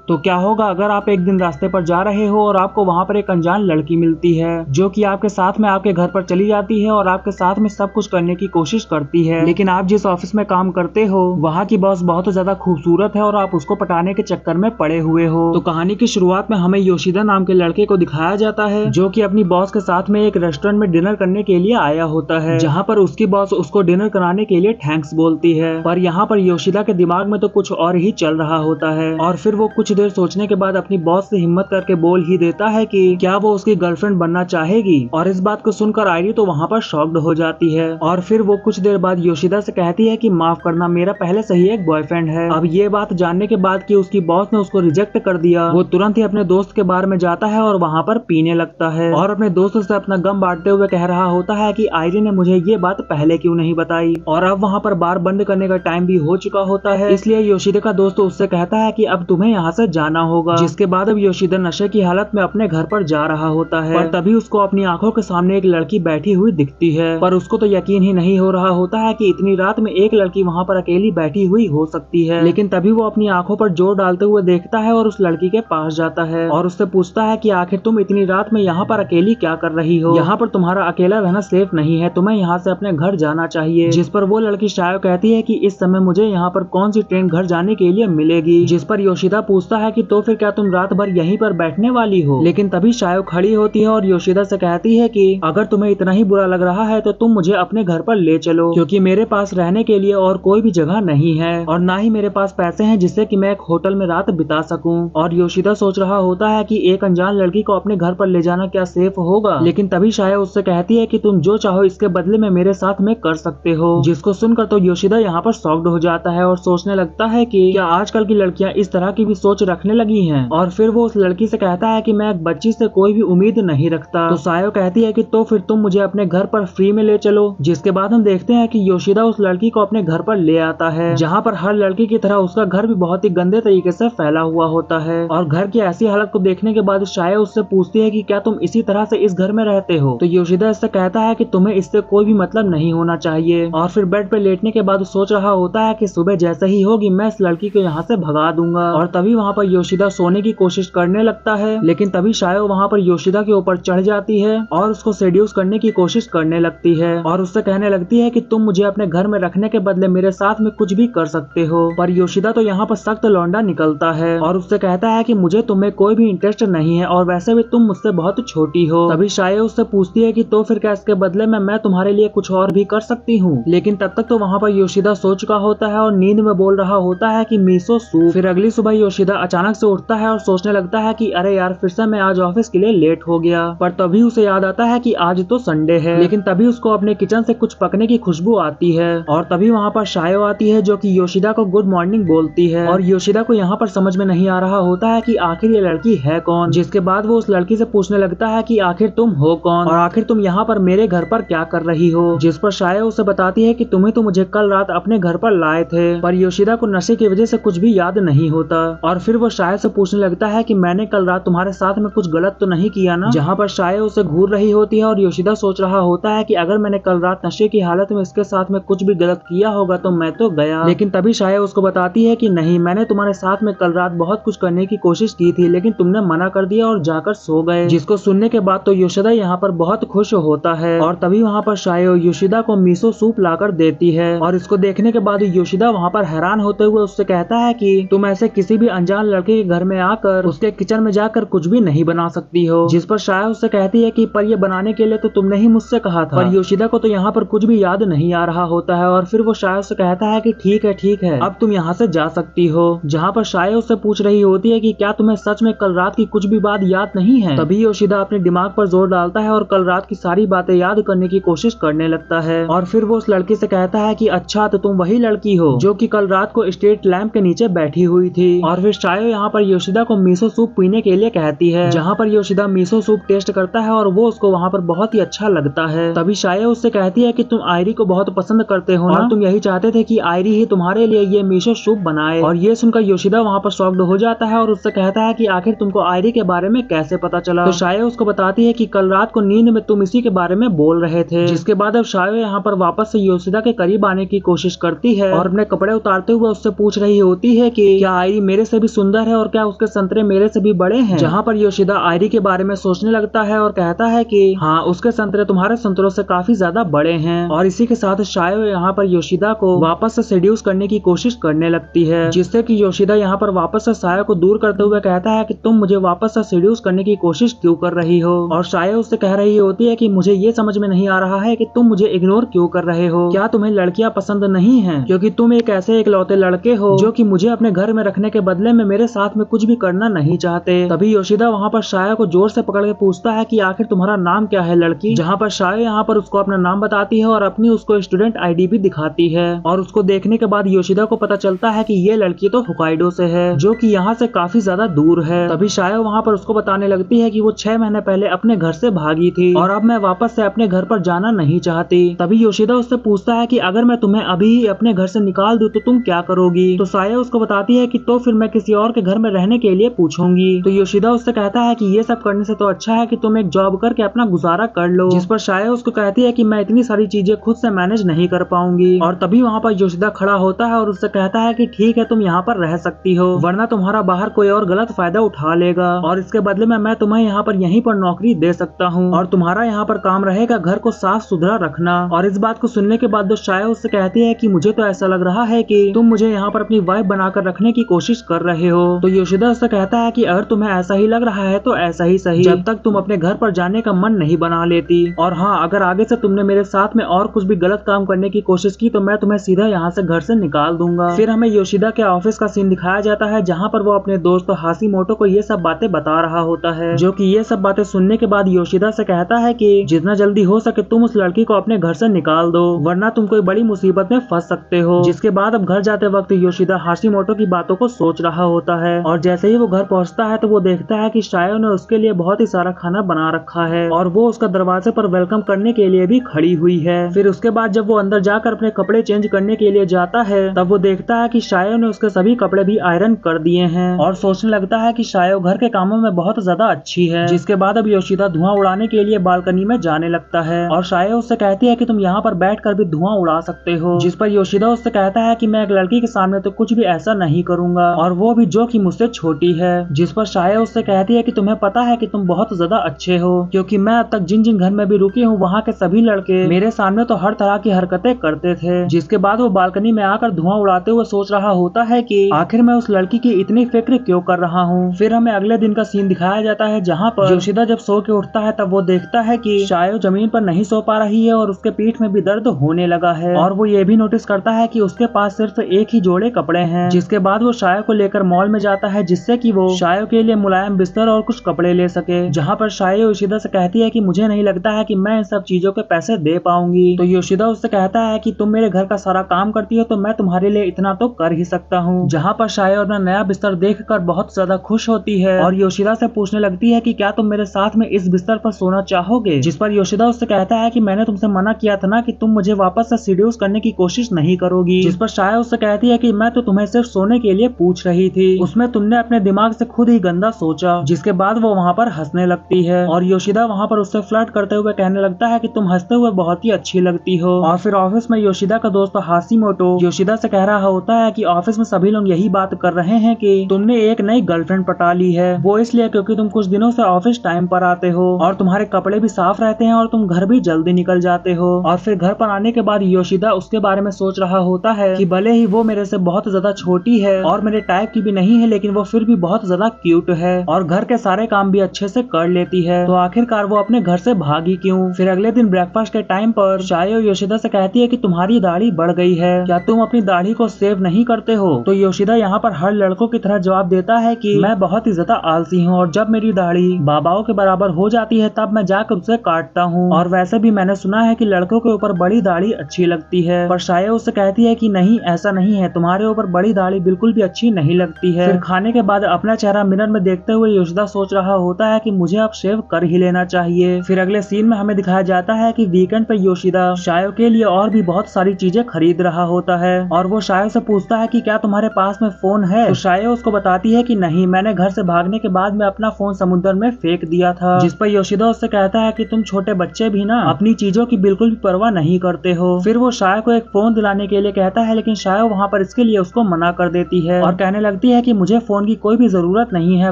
तो क्या होगा अगर आप एक दिन रास्ते पर जा रहे हो और आपको वहाँ पर एक अनजान लड़की मिलती है जो कि आपके साथ में आपके घर पर चली जाती है और आपके साथ में सब कुछ करने की कोशिश करती है, लेकिन आप जिस ऑफिस में काम करते हो वहाँ की बॉस बहुत ज्यादा खूबसूरत है और आप उसको पटाने के चक्कर में पड़े हुए हो। तो कहानी की शुरुआत में हमें योशिदा नाम के लड़के को दिखाया जाता है जो कि अपनी बॉस के साथ में एक रेस्टोरेंट में डिनर करने के लिए आया होता है, जहाँ पर उसकी बॉस उसको डिनर कराने के लिए थैंक्स बोलती है। पर यहाँ पर योशिदा के दिमाग में तो कुछ और ही चल रहा होता है और फिर वो कुछ देर सोचने के बाद अपनी बॉस से हिम्मत करके बोल ही देता है कि क्या वो उसकी गर्लफ्रेंड बनना चाहेगी। और इस बात को सुनकर आयरी तो वहाँ पर शॉक्ड हो जाती है और फिर वो कुछ देर बाद योशिदा से कहती है कि माफ करना, मेरा पहले से ही एक बॉयफ्रेंड है। अब ये बात जानने के बाद कि उसकी बॉस ने उसको रिजेक्ट कर दिया, वो तुरंत ही अपने दोस्त के बार में जाता है और वहाँ पर पीने लगता है और अपने दोस्त से अपना गम बांटते हुए कह रहा होता है कि आयरी ने मुझे ये बात पहले क्यों नहीं बताई। और अब वहाँ पर बार बंद करने का टाइम भी हो चुका होता है, इसलिए योशिदा का दोस्त उससे कहता है कि अब तुम्हें यहाँ से जाना होगा। जिसके बाद अब योशिदा नशे की हालत में अपने घर पर जा रहा होता है, पर तभी उसको अपनी आंखों के सामने एक लड़की बैठी हुई दिखती है। पर उसको तो यकीन ही नहीं हो रहा होता है कि इतनी रात में एक लड़की वहाँ पर अकेली बैठी हुई हो सकती है। लेकिन तभी वो अपनी आंखों पर जोर डालते हुए देखता है और उस लड़की के पास जाता है और उससे पूछता है कि आखिर तुम इतनी रात में यहाँ पर अकेली क्या कर रही हो? यहाँ पर तुम्हारा अकेला रहना सेफ नहीं है, तुम्हें यहाँ से अपने घर जाना चाहिए। जिस पर वो लड़की शायो कहती है कि इस समय मुझे यहाँ पर कौन सी ट्रेन घर जाने के लिए मिलेगी। जिस पर योशिदा पूछता है कि तो फिर क्या तुम रात भर यहीं पर बैठने वाली हो? लेकिन तभी शायो खड़ी होती है और योशिदा से कहती है कि अगर तुम्हें इतना ही बुरा लग रहा है तो तुम मुझे अपने घर पर ले चलो, क्योंकि मेरे पास रहने के लिए और कोई भी जगह नहीं है और ना ही मेरे पास पैसे हैं जिससे कि मैं एक होटल में रात बिता सकूं। और योशिदा सोच रहा होता है कि एक अनजान लड़की को अपने घर पर ले जाना क्या सेफ होगा, लेकिन तभी शायो उससे कहती है कि तुम जो चाहो इसके बदले में मेरे साथ में कर सकते हो। जिसको सुनकर तो योशिदा यहाँ पर शॉक्ड हो जाता है और सोचने लगता है कि क्या आजकल की लड़कियां इस तरह की भी सोच रखने लगी हैं। और फिर वो उस लड़की से कहता है कि मैं एक बच्ची से कोई भी उम्मीद नहीं रखता। तो शायो कहती है कि तो फिर तुम मुझे अपने घर पर फ्री में ले चलो। जिसके बाद हम देखते हैं कि योशिदा उस लड़की को अपने घर पर ले आता है, जहाँ पर हर लड़की की तरह उसका घर भी बहुत ही गंदे तरीके से फैला हुआ होता है। और घर की ऐसी हालत को देखने के बाद शायो उससे पूछती है कि क्या तुम इसी तरह से इस घर में रहते हो? तो योशिदा इससे कहता है कि तुम्हें इससे कोई भी मतलब नहीं होना चाहिए। और फिर बेड पे लेटने के बाद सोच रहा होता है कि सुबह जैसे ही होगी मैं इस लड़की को यहाँ से भगा दूंगा। और तभी वहाँ पर योशिदा सोने की कोशिश करने लगता है, लेकिन तभी शायो वहाँ पर योशिदा के ऊपर चढ़ जाती है और उसको सेड्यूस करने की कोशिश करने लगती है और उससे कहने लगती है कि तुम मुझे अपने घर में रखने के बदले मेरे साथ में कुछ भी कर सकते हो। पर योशिदा तो यहाँ पर सख्त लौंडा निकलता है और उससे कहता है कि मुझे तुम्हें कोई भी इंटरेस्ट नहीं है और वैसे भी तुम मुझसे बहुत छोटी हो। तभी शायो उससे पूछती है कि तो फिर क्या इसके बदले में मैं तुम्हारे लिए कुछ और भी कर सकती हूँ। लेकिन तब तक तो वहाँ पर योशिदा सो चुका होता है और नींद में बोल रहा होता है कि मीसो सूप। फिर अगली सुबह योशिदा अचानक से उठता है और सोचने लगता है कि अरे यार फिर से मैं आज ऑफिस के लिए लेट हो गया। पर तभी उसे याद आता है कि आज तो संडे है। लेकिन तभी उसको अपने किचन से कुछ पकने की खुशबू आती है और तभी वहाँ पर शायो आती है जो कि योशिदा को गुड मॉर्निंग बोलती है। और योशिदा को यहाँ पर समझ में नहीं आ रहा होता है कि आखिर ये लड़की है कौन। जिसके बाद वो उस लड़की से पूछने लगता है कि आखिर तुम हो कौन और आखिर तुम यहाँ पर मेरे घर पर क्या कर रही हो। जिस पर शायो उसे बताती है कि तुम्हें तो मुझे कल रात अपने घर पर लाए थे। पर योशिदा को नशे की वजह से कुछ भी याद नहीं होता और फिर वो शायो से पूछने लगता है कि मैंने कल रात तुम्हारे साथ में कुछ गलत तो नहीं किया ना। जहाँ पर शायो उसे घूर रही होती है और योशिदा सोच रहा होता है कि अगर मैंने कल रात नशे की हालत में इसके साथ में कुछ भी गलत किया होगा तो मैं तो गया। लेकिन तभी शायो उसको बताती है कि नहीं, मैंने तुम्हारे साथ में कल रात बहुत कुछ करने की कोशिश की थी लेकिन तुमने मना कर दिया और जाकर सो गए। जिसको सुनने के बाद तो योशिदा यहाँ पर बहुत खुश होता है और तभी वहाँ पर शायो योशिदा को मीसो सूप लाकर देती है। और इसको देखने के बाद योशिदा वहाँ पर हैरान होते हुए उससे कहता है कि तुम ऐसे किसी भी अनजान लड़के के घर में आकर उसके किचन में जाकर कुछ भी नहीं बना सकती हो। जिस पर शायो उससे कहती है कि पर ये बनाने के लिए तो तुमने ही मुझसे कहा था। पर योशिदा को तो यहाँ पर कुछ भी याद नहीं आ रहा होता है और फिर वो शायो से कहता है कि ठीक है अब तुम यहाँ से जा सकती हो। जहाँ पर शायो उससे पूछ रही होती है कि क्या तुम्हें सच में कल रात की कुछ भी बात याद नहीं है। तभी योशिदा अपने दिमाग पर जोर डालता है और कल रात की सारी बातें याद करने की कोशिश करने लगता है। और फिर वो उस लड़की से कहता है कि अच्छा तो तुम वही लड़की हो जो कि कल रात को स्ट्रीट लैंप के नीचे बैठी हुई थी। और फिर शायो यहाँ पर योशिदा को मीसो सूप पीने के लिए कहती है, जहाँ पर योशिदा मीसो सूप टेस्ट करता है और वो उसको वहाँ पर बहुत ही अच्छा लगता है। तभी शायो उससे कहती है कि तुम आयरी को बहुत पसंद करते हो ना, तुम यही चाहते थे कि आयरी ही तुम्हारे लिए ये मीसो सूप बनाए। और ये सुनकर योशिदा वहाँ पर शॉक्ड हो जाता है और उससे कहता है कि आखिर तुमको आयरी के बारे में कैसे पता चला। तो शायो उसको बताती है कि कल रात को नींद में तुम इसी के बारे में बोल रहे थे। जिसके बाद अब शायो यहाँ पर वापस से योशिदा के करीब आने की कोशिश करती है और अपने कपड़े उतारते हुए उससे पूछ रही होती है कि क्या आयरी मेरे से भी सुंदर है और क्या उसके संतरे मेरे से भी बड़े हैं। जहाँ पर योशिदा आयरी के बारे में सोचने लगता है और कहता है कि हाँ, उसके संतरे तुम्हारे संतरों से काफी ज्यादा बड़े हैं। और इसी के साथ शायो यहाँ पर योशिदा को वापस से सेड्यूस करने की कोशिश करने लगती है, जिससे कि योशिदा यहाँ पर वापस से शायो को दूर करते हुए कहता है कि तुम मुझे वापस से सेड्यूस करने की कोशिश क्यों कर रही हो। और शायो उससे कह रही होती है कि मुझे ये समझ में नहीं आ रहा है कि तुम मुझे इग्नोर क्यों कर रहे हो। क्या तुम्हें लड़कियां पसंद नहीं हैं? क्योंकि तुम एक ऐसे इकलौते लड़के हो जो कि मुझे अपने घर में रखने के बदले में मेरे साथ में कुछ भी करना नहीं चाहते। तभी योशिदा वहाँ पर शायो को जोर से पकड़ के पूछता है कि आखिर तुम्हारा नाम क्या है लड़की। जहाँ पर शायो यहाँ पर उसको अपना नाम बताती है और अपनी उसको स्टूडेंट आईडी भी दिखाती है। और उसको देखने के बाद योशिदा को पता चलता है कि ये लड़की तो होकाइडो से है, जो कि यहाँ से काफी ज्यादा दूर है। तभी शायो वहाँ पर उसको बताने लगती है कि वो 6 महीने पहले अपने घर से भागी थी और अब मैं वापस से अपने घर पर जाना नहीं चाहती। तभी योशिदा उससे पूछता है कि अगर मैं तुम्हें अभी अपने घर से निकाल दूं तो तुम क्या करोगी। तो शायो उसको बताती है कि तो फिर मैं किसी और के घर में रहने के लिए पूछूंगी। तो योशिदा उससे कहता है कि ये सब करने से तो अच्छा है कि तुम एक जॉब करके अपना गुजारा कर लो। जिस पर शायो उसको कहती है कि मैं इतनी सारी चीजें खुद से मैनेज नहीं कर पाऊंगी। और तभी वहाँ पर योशिदा खड़ा होता है और उससे कहता है कि ठीक है, तुम यहाँ पर रह सकती हो, वरना तुम्हारा बाहर कोई और गलत फायदा उठा लेगा और इसके बदले में मैं तुम्हें यहाँ पर यहीं पर नौकरी दे सकता हूँ और तुम्हारा यहाँ पर काम रहेगा घर को साफ सुथरा रखना। और इस बात को सुनने के बाद शायो उससे कहती है कि मुझे तो ऐसा लग रहा है कि तुम मुझे यहाँ पर अपनी वाइफ बनाकर रखने की कोशिश कर रहे हो। तो योशिदा उससे कहता है कि अगर तुम्हें ऐसा ही लग रहा है तो ऐसा ही सही, जब तक तुम अपने घर पर जाने का मन नहीं बना लेती। और हाँ, अगर आगे से तुमने मेरे साथ में और कुछ भी गलत काम करने की कोशिश की तो मैं तुम्हें सीधा यहाँ से घर से निकाल दूंगा। फिर हमें योशिदा के ऑफिस का सीन दिखाया जाता है, जहाँ पर वो अपने दोस्त हाशिमोटो को ये सब बातें बता रहा होता है, जो कि ये सब बातें सुनने के बाद योशिदा से कहता है कि जितना जल्दी हो सके तुम उस लड़की को अपने घर से निकाल दो, वरना तुम कोई बड़ी मुसीबत में फंस सकते हो। जिसके बाद अब घर जाते वक्त योशिदा हाशिमोटो की बातों को सोच रहा होता है और जैसे ही वो घर पहुंचता है तो वो देखता है कि शायो ने उसके लिए बहुत ही सारा खाना बना रखा है और वो उसका दरवाजे पर वेलकम करने के लिए भी खड़ी हुई है। फिर उसके बाद जब वो अंदर जाकर अपने कपड़े चेंज करने के लिए जाता है तब वो देखता है कि शायो ने उसके सभी कपड़े भी आयरन कर दिए हैं और सोचने लगता है कि शायो घर के कामों में बहुत ज्यादा अच्छी है। जिसके बाद अब योशिदा धुआं उड़ाने के लिए बालकनी में जाने लगता है और शायो उससे कहती है कि तुम यहाँ पर बैठकर भी धुआं उड़ा सकते हो। जिस पर योशिदा उससे कहता है कि मैं एक लड़की के सामने तो कुछ भी ऐसा नहीं करूंगा और वो भी जो कि मुझसे छोटी है। जिस पर शायो उससे कहती है कि तुम्हें पता है कि तुम बहुत ज्यादा अच्छे हो, क्योंकि मैं अब तक जिन जिन घर में भी रुकी हूँ वहाँ के सभी लड़के मेरे सामने तो हर तरह की हरकतें करते थे। जिसके बाद वो बालकनी में आकर धुआं उड़ाते हुए सोच रहा होता है कि आखिर मैं उस लड़की की इतनी फिक्र क्यों कर रहा हूँ। फिर हमें अगले दिन का सीन दिखाया जाता है, जहाँ पर योशिदा जब सो के उठता है तब वो देखता है कि शायो जमीन पर नहीं सो पा रही है और उसके पीठ में भी दर्द होने लगा है और वो ये भी नोटिस करता है कि उसके पास सिर्फ एक ही जोड़े कपड़े हैं। जिसके बाद वो शायो को लेकर मॉल में जाता है, जिससे कि वो शायो के लिए मुलायम बिस्तर और कुछ कपड़े ले सके। जहाँ पर शायो योशिदा से कहती है कि मुझे नहीं लगता है कि मैं इन सब चीजों के पैसे दे पाऊंगी। तो योशिदा उससे कहता है कि तुम मेरे घर का सारा काम करती हो तो मैं तुम्हारे लिए इतना तो कर ही सकता हूँ। जहाँ पर शायो अपना नया बिस्तर देखकर बहुत ज्यादा खुश होती है और योशिदा से पूछने लगती है कि क्या तुम मेरे साथ में इस बिस्तर पर सोना चाहोगे। जिस पर योशिदा उससे कहता है कि मैंने तुमसे मना किया था ना कि तुम मुझे वापस से सीड्यूस करने की कोशिश नहीं करोगी। जिस पर शायो उससे कहती है कि मैं तो तुम्हें सिर्फ सोने के लिए पूछ रही थी, उसमें तुमने अपने दिमाग से खुद ही गंदा सोचा। जिसके बाद वो वहाँ पर हंसने लगती है और योशिदा वहाँ पर उससे फ्लर्ट करते हुए कहने लगता है कि तुम हंसते हुए बहुत ही अच्छी लगती हो। और फिर ऑफिस में योशिदा का दोस्त हाशिमोटो योशिदा से कह रहा होता है कि ऑफिस में सभी लोग यही बात कर रहे हैं कि तुमने एक नई गर्लफ्रेंड पटा ली है, वो इसलिए क्योंकि तुम कुछ दिनों से ऑफिस टाइम पर आते हो और तुम्हारे कपड़े भी साफ रहते हैं और तुम घर भी जल्दी निकल जाते हो। और फिर घर पर आने के बाद योशिदा उसके बारे में सोच रहा होता है कि भले ही वो मेरे से बहुत ज्यादा छोटी है और मेरे टाइप की भी नहीं है, लेकिन वो फिर भी बहुत ज्यादा क्यूट है और घर के सारे काम भी अच्छे से कर लेती है, तो आखिरकार वो अपने घर से भागी क्यों। फिर अगले दिन ब्रेकफास्ट के टाइम पर शायो योशिदा से कहती है कि तुम्हारी दाढ़ी बढ़ गई है, क्या तुम अपनी दाढ़ी को सेव नहीं करते हो। तो योशिदा यहाँ पर हर लड़कों की तरह जवाब देता है कि मैं बहुत ही ज्यादा आलसी हूँ और जब मेरी दाढ़ी बाबाओं के बराबर हो जाती है तब मैं जाकर उसे काटता हूँ, और वैसे भी मैंने सुना है कि लड़कों के ऊपर बड़ी दाढ़ी अच्छी लगती है। पर शायो उससे कहती है कि नहीं, ऐसा नहीं है, तुम्हारे ऊपर बड़ी दाढ़ी बिल्कुल भी अच्छी नहीं लगती है। फिर खाने के बाद अपना चेहरा मिरर में देखते हुए योशिदा सोच रहा होता है कि मुझे अब शेव कर ही लेना चाहिए। फिर अगले सीन में हमें दिखाया जाता है कि वीकेंड पे योशिदा शायो के लिए और भी बहुत सारी चीजें खरीद रहा होता है और वो शायो से पूछता है कि क्या तुम्हारे पास में फोन है। तो शायो उसको बताती है कि नहीं, मैंने घर से भागने के बाद में अपना फोन समुद्र में फेंक दिया था। जिस पर योशिदा उससे कहता है कि तुम छोटे बच्चे भी ना अपनी चीजों की बिल्कुल भी परवाह नहीं करते हो। फिर वो शायो को एक फोन दिलाने के लिए कहता है, लेकिन शायो वहाँ पर इसके लिए उसको मना कर देती है और कहने लगती बोलती है कि मुझे फोन की कोई भी जरूरत नहीं है,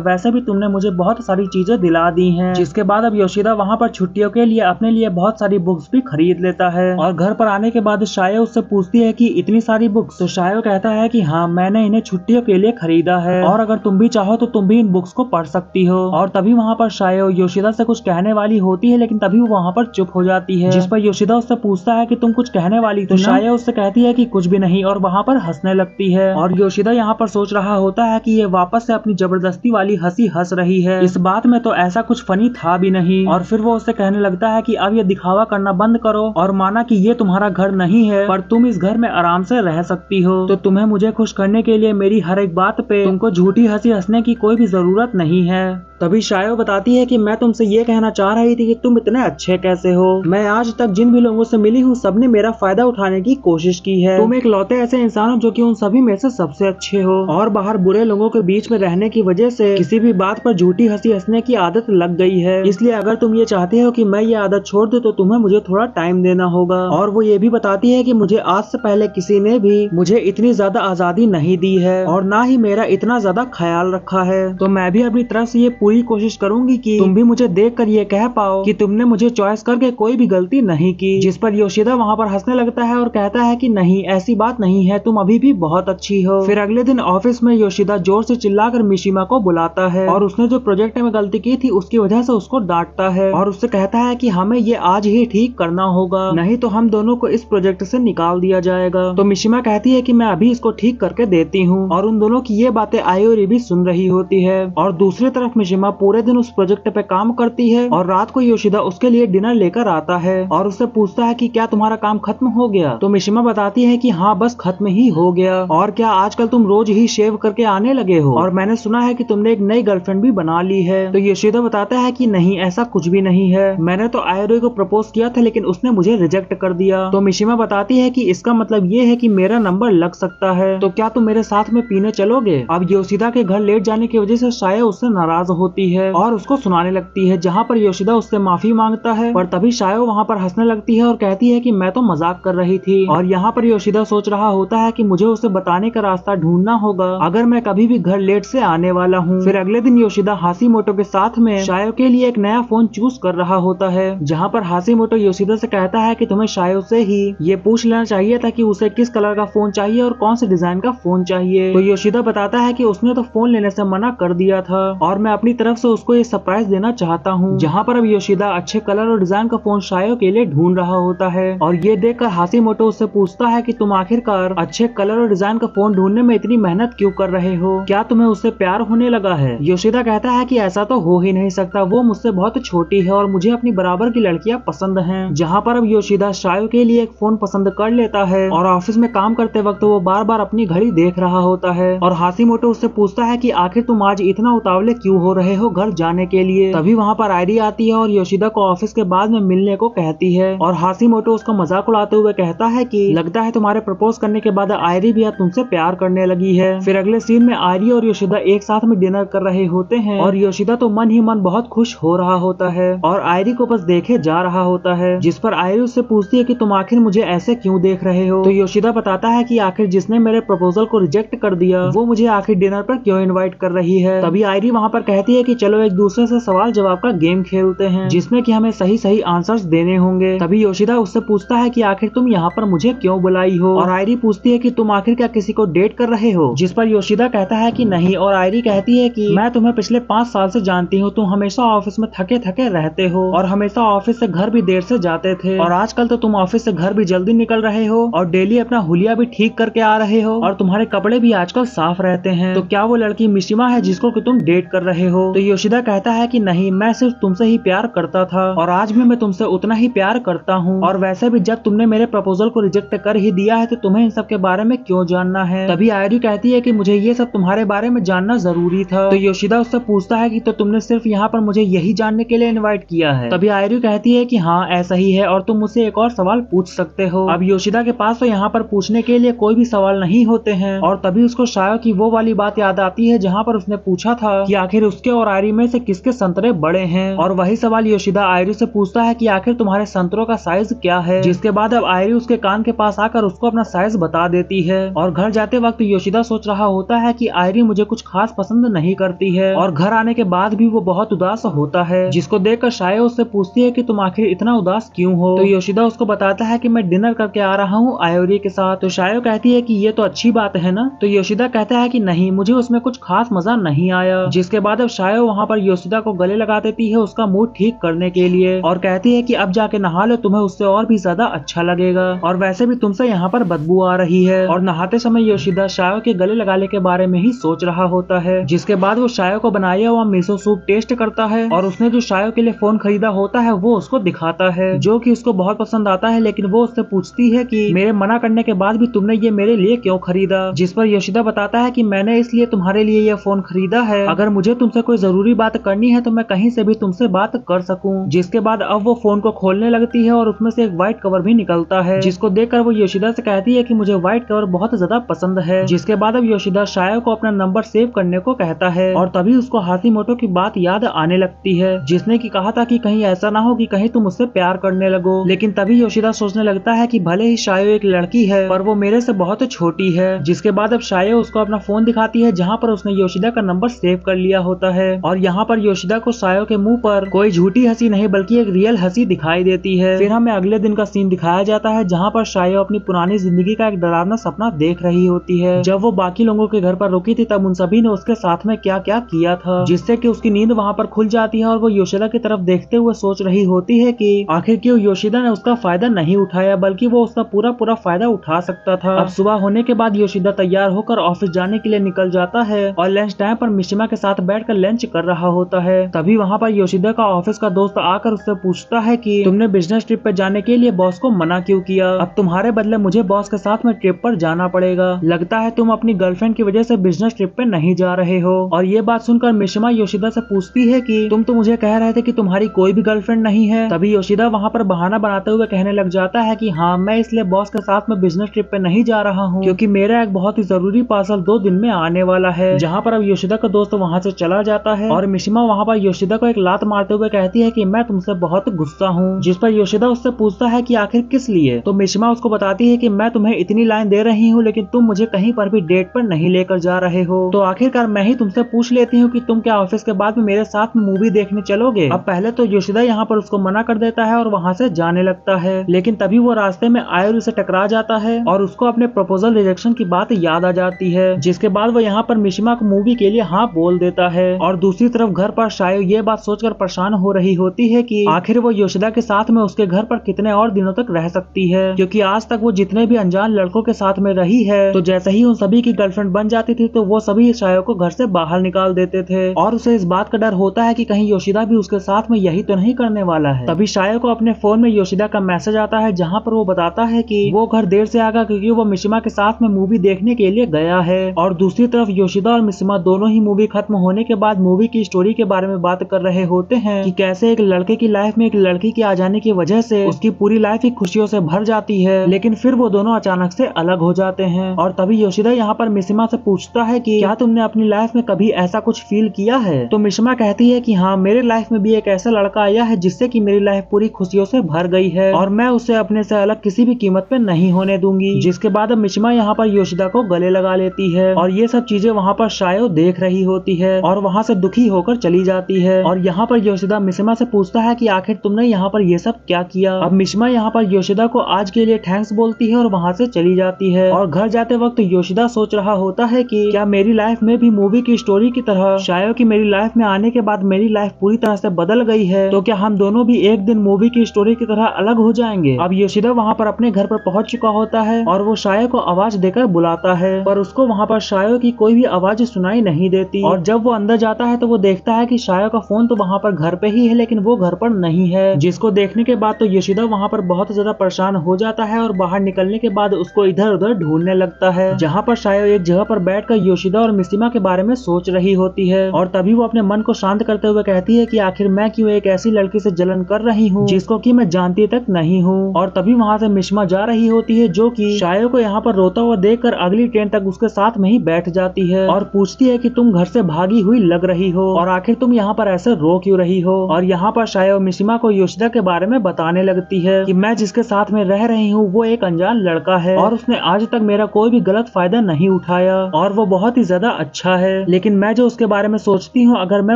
वैसे भी तुमने मुझे बहुत सारी चीजें दिला दी हैं। जिसके बाद अब योशिदा वहाँ पर छुट्टियों के लिए अपने लिए बहुत सारी बुक्स भी खरीद लेता है। और घर पर आने के बाद शायो उससे पूछती है कि इतनी सारी बुक्स? तो शायो कहता है कि हाँ, मैंने इन्हें छुट्टियों के लिए खरीदा है और अगर तुम भी चाहो तो तुम भी इन बुक्स को पढ़ सकती हो। और तभी वहाँ पर शायो योशिदा से कुछ कहने वाली होती है, लेकिन तभी वो वहाँ पर चुप हो जाती है। जिस पर योशिदा उससे पूछता है कि तुम कुछ कहने वाली? तो शायो उससे कहती है कि कुछ भी नहीं, और वहाँ पर हंसने लगती है। और योशिदा यहाँ पर सोच रहा होता है कि ये वापस से अपनी जबरदस्ती वाली हंसी हंस रही है, इस बात में तो ऐसा कुछ फनी था भी नहीं। और फिर वो उससे कहने लगता है कि अब ये दिखावा करना बंद करो और माना कि ये तुम्हारा घर नहीं है, पर तुम इस घर में आराम से रह सकती हो। तो तुम्हें मुझे खुश करने के लिए मेरी हर एक बात पे तुमको झूठी हंसी हंसने की कोई भी जरूरत नहीं है। तभी शायो बताती है कि मैं तुमसे ये कहना चाह रही थी कि तुम इतने अच्छे कैसे हो। मैं आज तक जिन भी लोगों से मिली हूँ सबने मेरा फायदा उठाने की कोशिश की है। तुम एक लौते ऐसे इंसान हो जो कि उन सभी में से सबसे अच्छे हो, और बाहर बुरे लोगों के बीच में रहने की वजह से किसी भी बात पर झूठी हंसी हंसने की आदत लग गई है। इसलिए अगर तुम ये चाहते हो कि मैं ये आदत छोड़ दूं तो तुम्हें मुझे थोड़ा टाइम देना होगा। और वो ये भी बताती है कि मुझे आज से पहले किसी ने भी मुझे इतनी ज्यादा आजादी नहीं दी है और ना ही मेरा इतना ज्यादा ख्याल रखा है। तो मैं भी अपनी तरफ से ये पूरी कोशिश करूंगी कि तुम भी मुझे देखकर ये कह पाओ कि तुमने मुझे चॉइस करके कोई भी गलती नहीं की। जिस पर योशिदा वहाँ पर हंसने लगता है और कहता है कि नहीं, ऐसी बात नहीं है, तुम अभी भी बहुत अच्छी हो। फिर अगले दिन ऑफिस में योशिदा जोर से चिल्लाकर मिशिमा को बुलाता है और उसने जो प्रोजेक्ट में गलती की थी उसकी वजह से उसको डांटता है और उससे कहता है कि हमें ये आज ही ठीक करना होगा, नहीं तो हम दोनों को इस प्रोजेक्ट से निकाल दिया जाएगा। तो मिशिमा कहती है कि मैं अभी इसको ठीक करके देती हूँ। और उन दोनों की ये बातें आयोरी भी सुन रही होती है। और दूसरी तरफ मिशिमा पूरे दिन उस प्रोजेक्ट पे काम करती है और रात को योशिदा उसके लिए डिनर लेकर आता है और उससे पूछता है कि क्या तुम्हारा काम खत्म हो गया? तो मिशिमा बताती है कि हाँ, बस खत्म ही हो गया। और क्या आजकल तुम रोज ही शेव करके आने लगे हो? और मैंने सुना है कि तुमने एक नई गर्लफ्रेंड भी बना ली है। तो योशिदा बताता है कि नहीं, ऐसा कुछ भी नहीं है, मैंने तो आयोरी को प्रपोज किया था लेकिन उसने मुझे रिजेक्ट कर दिया। तो मिशिमा बताती है कि इसका मतलब ये है कि मेरा नंबर लग सकता है, तो क्या तुम मेरे साथ में पीने चलोगे? अब योशिदा के घर लेट जाने की वजह से शायो उससे नाराज होती है और उसको सुनाने लगती है, जहाँ पर योशिदा उससे माफी मांगता है। पर तभी शायो वहाँ पर हंसने लगती है और कहती है कि मैं तो मजाक कर रही थी। और यहाँ पर योशिदा सोच रहा होता है कि मुझे उसे बताने का रास्ता ढूंढना होगा अगर मैं कभी भी घर लेट से आने वाला हूँ। फिर अगले दिन योशिदा हाशिमोटो के साथ में शायो के लिए एक नया फोन चूज कर रहा होता है, जहाँ पर हाशिमोटो योशिदा से कहता है कि तुम्हें शायो से ही ये पूछ लेना चाहिए था कि उसे किस कलर का फोन चाहिए और कौन से डिजाइन का फोन चाहिए। तो योशिदा बताता है कि उसने तो फोन लेने से मना कर दिया था और मैं अपनी तरफ से उसको ये सरप्राइज देना चाहता हूँ। जहाँ पर अब योशिदा अच्छे कलर और डिजाइन का फोन शायो के लिए ढूंढ रहा होता है और ये देखकर हाशिमोटो उससे पूछता है कि तुम आखिरकार अच्छे कलर और डिजाइन का फोन ढूंढने में इतनी मेहनत क्यों कर रहे हो? क्या तुम्हें उससे प्यार होने लगा है? योशिदा कहता है कि ऐसा तो हो ही नहीं सकता, वो मुझसे बहुत छोटी है और मुझे अपनी बराबर की लड़कियां पसंद हैं। जहाँ पर अब योशिदा शायो के लिए एक फोन पसंद कर लेता है और ऑफिस में काम करते वक्त वो बार बार अपनी घड़ी देख रहा होता है और हाशिमोटो उससे पूछता है कि आखिर तुम आज इतना उतावले क्यों हो रहे हो घर जाने के लिए? तभी वहाँ पर आयरी आती है और योशिदा को ऑफिस के बाद में मिलने को कहती है और हाशिमोटो उसका मजाक उड़ाते हुए कहता है कि लगता है तुम्हारे प्रपोज करने के बाद आयरी भी तुमसे प्यार करने लगी है। फिर अगले सीन में आयरी और योशिदा एक साथ में डिनर कर रहे होते हैं और योशिदा तो मन ही मन बहुत खुश हो रहा होता है और आयरी को बस देखे जा रहा होता है। जिस पर आयरी उससे पूछती है कि तुम आखिर मुझे ऐसे क्यों देख रहे हो? तो योशिदा बताता है कि आखिर जिसने मेरे प्रपोजल को रिजेक्ट कर दिया वो मुझे आखिर डिनर पर क्यों इनवाइट कर रही है। तभी आयरी वहाँ पर कहती है कि चलो एक दूसरे से सवाल जवाब का गेम खेलते हैं जिसमें कि हमें सही सही आंसर्स देने होंगे। तभी योशिदा उससे पूछता है कि आखिर तुम यहाँ पर मुझे क्यों बुलाई हो? और आयरी पूछती है कि तुम आखिर क्या किसी को डेट कर रहे हो? जिस पर योशिदा कहता है कि नहीं और आयरी कहती है कि मैं तुम्हें पिछले 5 साल से जानती हूँ, तुम हमेशा ऑफिस में थके थके रहते हो और हमेशा ऑफिस से घर भी देर से जाते थे और आजकल तो तुम ऑफिस से घर भी जल्दी निकल रहे हो और डेली अपना हुलिया भी ठीक करके आ रहे हो और तुम्हारे कपड़े भी आजकल साफ रहते हैं। तो क्या वो लड़की मिशिमा है जिसको कि तुम डेट कर रहे हो? तो योशिदा कहता है कि नहीं, मैं सिर्फ तुमसे ही प्यार करता था और आज भी मैं तुमसे उतना ही प्यार करता हूँ और वैसे भी जब तुमने मेरे प्रपोजल को रिजेक्ट कर ही दिया है तो तुम्हें इन सब के बारे में क्यों जानना है? तभी आयरी कहती है कि मुझे ये सब तुम्हारे बारे में जानना जरूरी था। तो योशिदा उससे पूछता है कि तो तुमने सिर्फ यहाँ पर मुझे यही जानने के लिए इनवाइट किया है? तभी आयरी कहती है कि हाँ ऐसा ही है और तुम मुझसे एक और सवाल पूछ सकते हो। अब योशिदा के पास तो यहाँ पर पूछने के लिए कोई भी सवाल नहीं होते हैं और तभी उसको शायो की वो वाली बात याद आती है जहाँ पर उसने पूछा था कि आखिर उसके और आयरी में से किसके संतरे बड़े हैं। और वही सवाल योशिदा आयरी से पूछता है कि आखिर तुम्हारे संतरों का साइज क्या है? जिसके बाद अब आयरी उसके कान के पास आकर उसको अपना साइज बता देती है और घर जाते वक्त योशिदा सोच रहा होता होता है कि आयरी मुझे कुछ खास पसंद नहीं करती है और घर आने के बाद भी वो बहुत उदास होता है, जिसको देखकर शायो उससे पूछती है कि तुम आखिर इतना उदास क्यों हो। तो योशिदा उसको बताता है कि मैं डिनर करके आ रहा हूँ आयोरी के साथ। तो शायो कहती है कि ये तो अच्छी बात है ना। तो योशिदा कहता है कि नहीं, मुझे उसमें कुछ खास मजा नहीं आया। जिसके बाद अब शायो वहाँ पर योशिदा को गले लगा देती है उसका मूड ठीक करने के लिए और कहती है कि अब जाके नहा लो, तुम्हें उससे और भी ज्यादा अच्छा लगेगा और वैसे भी तुमसे यहाँ पर बदबू आ रही है। और नहाते समय योशिदा शायो के गले लगाने के बारे में ही सोच रहा होता है। जिसके बाद वो शायो को बनाया हुआ मिसो सूप टेस्ट करता है और उसने जो शायो के लिए फोन खरीदा होता है वो उसको दिखाता है, जो कि उसको बहुत पसंद आता है। लेकिन वो उससे पूछती है कि मेरे मना करने के बाद भी तुमने ये मेरे लिए क्यों खरीदा। जिस पर योशिदा बताता है कि मैंने इसलिए तुम्हारे लिए ये फोन खरीदा है, अगर मुझे तुमसे कोई जरूरी बात करनी है तो मैं कहीं से भी तुमसे बात कर सकूं। जिसके बाद अब वो फोन को खोलने लगती है और उसमें से एक व्हाइट कवर भी निकलता है, जिसको देखकर वो योशिदा से कहती है कि मुझे व्हाइट कवर बहुत ज्यादा पसंद है। जिसके बाद अब योशिदा शायो को अपना नंबर सेव करने को कहता है और तभी उसको हाशिमोटो की बात याद आने लगती है, जिसने की कहा था कि कहीं ऐसा ना हो कि कहीं तुम उससे प्यार करने लगो। लेकिन तभी योशिदा सोचने लगता है कि भले ही शायो एक लड़की है पर वो मेरे से बहुत छोटी है। जिसके बाद अब शायो उसको अपना फोन दिखाती है जहाँ पर उसने योशिदा का नंबर सेव कर लिया होता है और यहाँ पर योशिदा को शायो के मुंह पर कोई झूठी हंसी नहीं बल्कि एक रियल हंसी दिखाई देती है। फिर हमें अगले दिन का सीन दिखाया जाता है जहाँ पर शायो अपनी पुरानी जिंदगी का एक डरावना सपना देख रही होती है। जब वो बाकी लोगों के घर पर रुकी थी तब उन सभी ने उसके साथ में क्या क्या किया था, जिससे कि उसकी नींद वहाँ पर खुल जाती है और वो योशिदा की तरफ देखते हुए सोच रही होती है कि आखिर क्यों योशिदा ने उसका फायदा नहीं उठाया, बल्कि वो उसका पूरा पूरा फायदा उठा सकता था। अब सुबह होने के बाद योशिदा तैयार होकर ऑफिस जाने के लिए निकल जाता है और लंच टाइम पर मिशिमा के साथ बैठकर लंच कर रहा होता है। तभी वहाँ पर योशिदा का ऑफिस का दोस्त आकर उससे पूछता है कि तुमने बिजनेस ट्रिप पे जाने के लिए बॉस को मना क्यों किया, अब तुम्हारे बदले मुझे बॉस के साथ में ट्रिप पर जाना पड़ेगा, लगता है तुम अपनी गर्लफ्रेंड की वजह से बिजनेस ट्रिप पे नहीं जा रहे हो। और ये बात सुनकर मिशिमा योशिदा से पूछती है कि तुम तो मुझे कह रहे थे कि तुम्हारी कोई भी गर्लफ्रेंड नहीं है। तभी योशिदा वहाँ पर बहाना बनाते हुए कहने लग जाता है कि हाँ, मैं इसलिए बॉस के साथ में बिजनेस ट्रिप पे नहीं जा रहा हूँ क्योंकि मेरा एक बहुत ही जरूरी पार्सल 2 दिन में आने वाला है। जहाँ पर अब योशिदा का दोस्त वहाँ से चला जाता है और मिशिमा वहाँ पर योशिदा को एक लात मारते हुए कहती है कि मैं तुमसे बहुत गुस्सा हूँ। जिस पर योशिदा उससे पूछता है कि आखिर किस लिए। तो मिशिमा उसको बताती है कि मैं तुम्हें इतनी लाइन दे रही हूँ लेकिन तुम मुझे कहीं पर भी डेट पर नहीं लेकर जा रहे हो, तो आखिरकार मैं ही तुमसे पूछ लेती हूँ कि तुम क्या ऑफिस के बाद में मेरे साथ में मूवी देखने चलोगे। अब पहले तो योशिदा यहाँ पर उसको मना कर देता है और वहाँ से जाने लगता है, लेकिन तभी वो रास्ते में आयुरी से टकरा जाता है और उसको अपने प्रपोजल रिजेक्शन की बात याद आ जाती है। जिसके बाद वो यहाँ पर मिशिमा को मूवी के लिए हाँ बोल देता है और दूसरी तरफ घर पर शायो ये बात सोचकर परेशान हो रही होती है कि आखिर वो योशिदा के साथ में उसके घर पर कितने और दिनों तक रह सकती है, क्योंकि आज तक वो जितने भी अनजान लड़कों के साथ में रही है तो जैसे ही उन सभी की गर्लफ्रेंड बन जाती थी तो वो सभी शायो को घर से बाहर निकाल देते थे और उसे इस बात का डर होता है कि कहीं योशिदा भी उसके साथ में यही तो नहीं करने वाला है। तभी शायो को अपने फोन में योशिदा का मैसेज आता है जहाँ पर वो बताता है कि वो घर देर से आएगा क्योंकि वो मिशिमा के साथ में मूवी देखने के लिए गया है। और दूसरी तरफ योशिदा और मिशिमा दोनों ही मूवी खत्म होने के बाद मूवी की स्टोरी के बारे में बात कर रहे होते हैं कि कैसे एक लड़के की लाइफ में एक लड़की के आ जाने की वजह से उसकी पूरी लाइफ ही खुशियों से भर जाती है, लेकिन फिर वो दोनों अचानक से अलग हो जाते हैं। और तभी योशिदा यहाँ पर मिशिमा से पूछता है कि क्या तुमने अपनी लाइफ में कभी ऐसा कुछ फील किया है। तो मिशिमा कहती है कि हाँ, मेरे लाइफ में भी एक ऐसा लड़का आया है जिससे कि मेरी लाइफ पूरी खुशियों से भर गई है और मैं उसे अपने से अलग किसी भी कीमत पे नहीं होने दूंगी। जिसके बाद अब मिशिमा यहाँ पर योशिदा को गले लगा लेती है और ये सब चीजें वहाँ पर शायो देख रही होती है और वहाँ से दुखी होकर चली जाती है। और यहाँ पर योशिदा मिशिमा से पूछता है कि आखिर तुमने यहाँ पर ये सब क्या किया। अब मिशिमा यहाँ पर योशिदा को आज के लिए थैंक्स बोलती है और वहाँ से चली जाती है। और घर जाते वक्त योशिदा सोच रहा होता है कि क्या मेरी लाइफ में भी मूवी की स्टोरी की तरह शायो की मेरी लाइफ में आने के बाद मेरी लाइफ पूरी तरह से बदल गई है, तो क्या हम दोनों भी एक दिन मूवी की स्टोरी की तरह अलग हो जाएंगे। अब योशिदा वहाँ पर अपने घर पर पहुँच चुका होता है और वो शायो को आवाज देकर बुलाता है, पर उसको वहाँ पर शायो की कोई भी आवाज सुनाई नहीं देती। और जब वो अंदर जाता है तो वो देखता है कि शायो का फोन तो वहाँ पर घर पे ही है लेकिन वो घर पर नहीं है। जिसको देखने के बाद तो योशिदा वहाँ पर बहुत ज्यादा परेशान हो जाता है और बाहर निकलने के बाद उसको इधर उधर ढूंढने लगता है, जहाँ पर शायो एक जगह पर बैठकर योशिदा और मिशिमा के बारे में सोच रही होती है। और तभी वो अपने मन को शांत करते हुए कहती है कि आखिर मैं क्यों एक ऐसी लड़की से जलन कर रही हूँ जिसको कि मैं जानती तक नहीं हूँ। और तभी वहाँ से मिशिमा जा रही होती है जो कि शायो को यहाँ पर रोता हुआ देखकर अगली ट्रेन तक उसके साथ में ही बैठ जाती है और पूछती है कि तुम घर से भागी हुई लग रही हो और आखिर तुम यहाँ पर ऐसे रो क्यों रही हो। और यहाँ पर शायो मिशिमा को योशिदा के बारे में बताने लगती है कि मैं जिसके साथ में रह रही हूँ वो एक अनजान लड़का है और उसने आज तक मेरा कोई भी गलत फायदा नहीं उठाया सिखाया और वो बहुत ही ज्यादा अच्छा है, लेकिन मैं जो उसके बारे में सोचती हूँ अगर मैं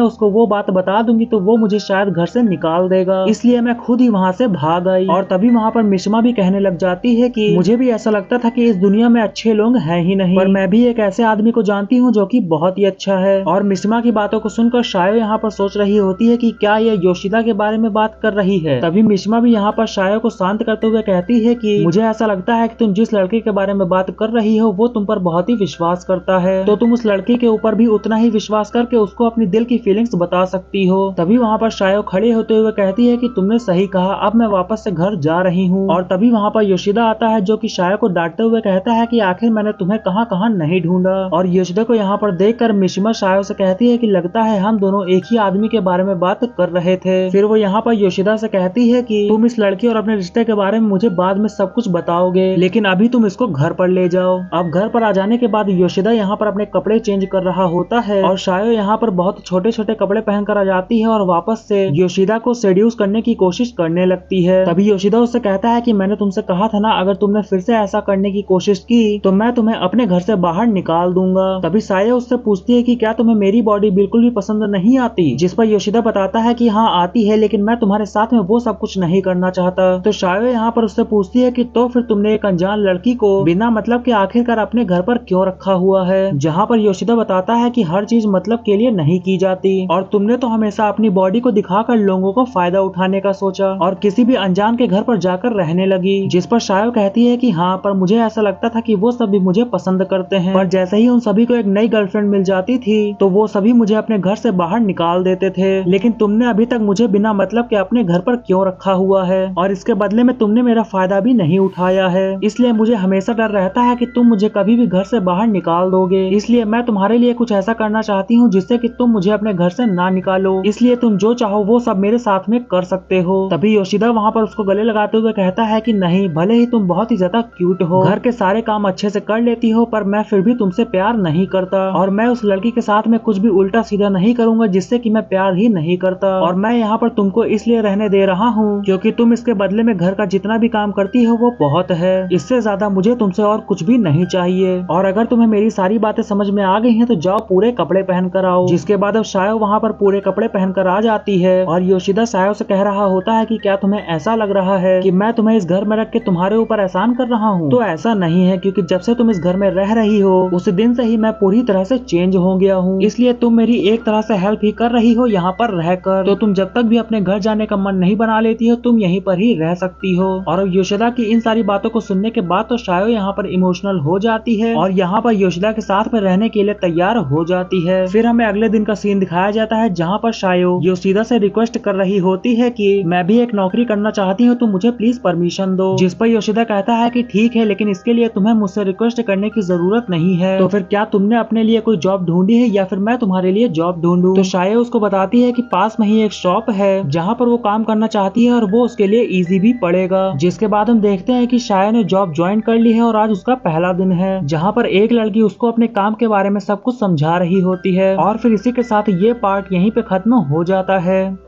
उसको वो बात बता दूंगी तो वो मुझे शायद घर से निकाल देगा, इसलिए मैं खुद ही वहाँ से भाग आई। और तभी वहाँ पर मिश्मा भी कहने लग जाती है कि मुझे भी ऐसा लगता था कि इस दुनिया में अच्छे लोग हैं ही नहीं, पर मैं भी एक ऐसे आदमी को जानती हूँ जो कि बहुत ही अच्छा है। और मिश्मा की बातों को सुनकर शायो यहाँ पर सोच रही होती है कि क्या ये योशिदा के बारे में बात कर रही है। तभी मिश्मा भी यहाँ पर शायो को शांत करते हुए कहती है कि मुझे ऐसा लगता है कि तुम जिस लड़के के बारे में बात कर रही हो वो तुम पर बहुत ही विश्वास करता है, तो तुम उस लड़के के ऊपर भी उतना ही विश्वास करके उसको अपनी दिल की फीलिंग्स बता सकती हो। तभी वहाँ पर शायो खड़े होते हुए कहती है कि तुमने सही कहा, अब मैं वापस से घर जा रही हूँ। और तभी वहाँ पर योशिदा आता है जो कि शायो को डांटते हुए कहता है कि आखिर मैंने तुम्हें कहाँ कहाँ नहीं ढूंढा। और योशिदा को यहाँ पर देखकर मिश्मा शायो से कहती है कि लगता है हम दोनों एक ही आदमी के बारे में बात कर रहे थे। फिर वो यहाँ पर योशिदा से कहती है कि तुम इस लड़की और अपने रिश्ते के बारे में मुझे बाद में सब कुछ बताओगे, लेकिन अभी तुम इसको घर पर ले जाओ। अब घर पर आ जाने के बाद योशिदा यहाँ पर अपने कपड़े चेंज कर रहा होता है और शायो यहाँ पर बहुत छोटे छोटे कपड़े पहनकर आ जाती है और वापस से योशिदा को सेड्यूस करने की कोशिश करने लगती है। तभी योशिदा उससे कहता है कि मैंने तुमसे कहा था ना, अगर तुमने फिर से ऐसा करने की कोशिश की तो मैं तुम्हें अपने घर से बाहर निकाल दूंगा। तभी शायो उससे पूछती है कि क्या तुम्हें मेरी बॉडी बिल्कुल भी पसंद नहीं आती, जिस पर योशिदा बताता है कि हाँ आती है, लेकिन मैं तुम्हारे साथ में वो सब कुछ नहीं करना चाहता। तो शायो यहाँ पर उससे पूछती है कि तो फिर तुमने एक अनजान लड़की को बिना मतलब के आखिरकार अपने घर पर क्यों रखा हुआ है, जहाँ पर योशिदा बताता है कि हर चीज मतलब के लिए नहीं की जाती और तुमने तो हमेशा अपनी बॉडी को दिखाकर लोगों को फायदा उठाने का सोचा और किसी भी अनजान के घर पर जाकर रहने लगी। जिस पर शायो कहती है कि हाँ, पर मुझे ऐसा लगता था कि वो सभी मुझे पसंद करते हैं, पर जैसे ही उन सभी को एक नई गर्लफ्रेंड मिल जाती थी तो वो सभी मुझे अपने घर से बाहर निकाल देते थे, लेकिन तुमने अभी तक मुझे बिना मतलब के अपने घर पर क्यों रखा हुआ है और इसके बदले में तुमने मेरा फायदा भी नहीं उठाया है, इसलिए मुझे हमेशा डर रहता है कि तुम मुझे कभी भी घर से बाहर निकाल दोगे, इसलिए मैं तुम्हारे लिए कुछ ऐसा करना चाहती हूँ जिससे कि तुम मुझे अपने घर से ना निकालो, इसलिए तुम जो चाहो वो सब मेरे साथ में कर सकते हो। तभी योशिदा वहाँ पर उसको गले लगाते हुए कहता है कि नहीं, भले ही तुम बहुत ही ज्यादा क्यूट हो, घर के सारे काम अच्छे से कर लेती हो, पर मैं फिर भी तुमसे प्यार नहीं करता और मैं उस लड़की के साथ में कुछ भी उल्टा सीधा नहीं करूंगा जिससे कि मैं प्यार ही नहीं करता, और मैं यहाँ पर तुमको इसलिए रहने दे रहा हूँ क्योंकि तुम इसके बदले में घर का जितना भी काम करती हो वो बहुत है, इससे ज्यादा मुझे तुमसे और कुछ भी नहीं चाहिए। और अगर तुम्हें मेरी सारी बातें समझ में आ गई हैं तो जाओ पूरे कपड़े पहन कर आओ। जिसके बाद अब शायो वहाँ पर पूरे कपड़े पहनकर आ जाती है और योशिदा शायो से कह रहा होता है कि क्या तुम्हें ऐसा लग रहा है कि मैं तुम्हें इस घर में रख के तुम्हारे ऊपर एहसान कर रहा हूँ? तो ऐसा नहीं है, क्योंकि जब से तुम इस घर में रह रही हो उस दिन से ही मैं पूरी तरह से चेंज हो गया हूँ, इसलिए तुम मेरी एक तरह से हेल्प ही कर रही हो यहाँ पर रहकर, तो तुम जब तक भी अपने घर जाने का मन नहीं बना लेती हो तुम यहीं पर ही रह सकती हो। और अब योशिदा की इन सारी बातों को सुनने के बाद तो शायो यहाँ पर इमोशनल हो जाती है और यहाँ पर योशिदा के साथ में रहने के लिए तैयार हो जाती है। फिर हमें अगले दिन का सीन दिखाया जाता है जहाँ पर शायो योशिदा से रिक्वेस्ट कर रही होती है कि मैं भी एक नौकरी करना चाहती हूँ, तो मुझे प्लीज परमिशन दो। जिस पर योशिदा कहता है कि ठीक है, लेकिन इसके लिए तुम्हें मुझसे रिक्वेस्ट करने की जरूरत नहीं है, तो फिर क्या तुमने अपने लिए कोई जॉब ढूंढी है या फिर मैं तुम्हारे लिए जॉब ढूंढूं? तो शायो उसको बताती है कि पास में ही एक शॉप है जहाँ पर वो काम करना चाहती है और वो उसके लिए इजी भी पड़ेगा। जिसके बाद हम देखते हैं कि शायो ने जॉब ज्वाइन कर ली है और आज उसका पहला दिन है जहाँ पर एक लड़की उसको अपने काम के बारे में सब कुछ समझा रही होती है। और फिर इसी के साथ ये पार्ट यहीं पे खत्म हो जाता है।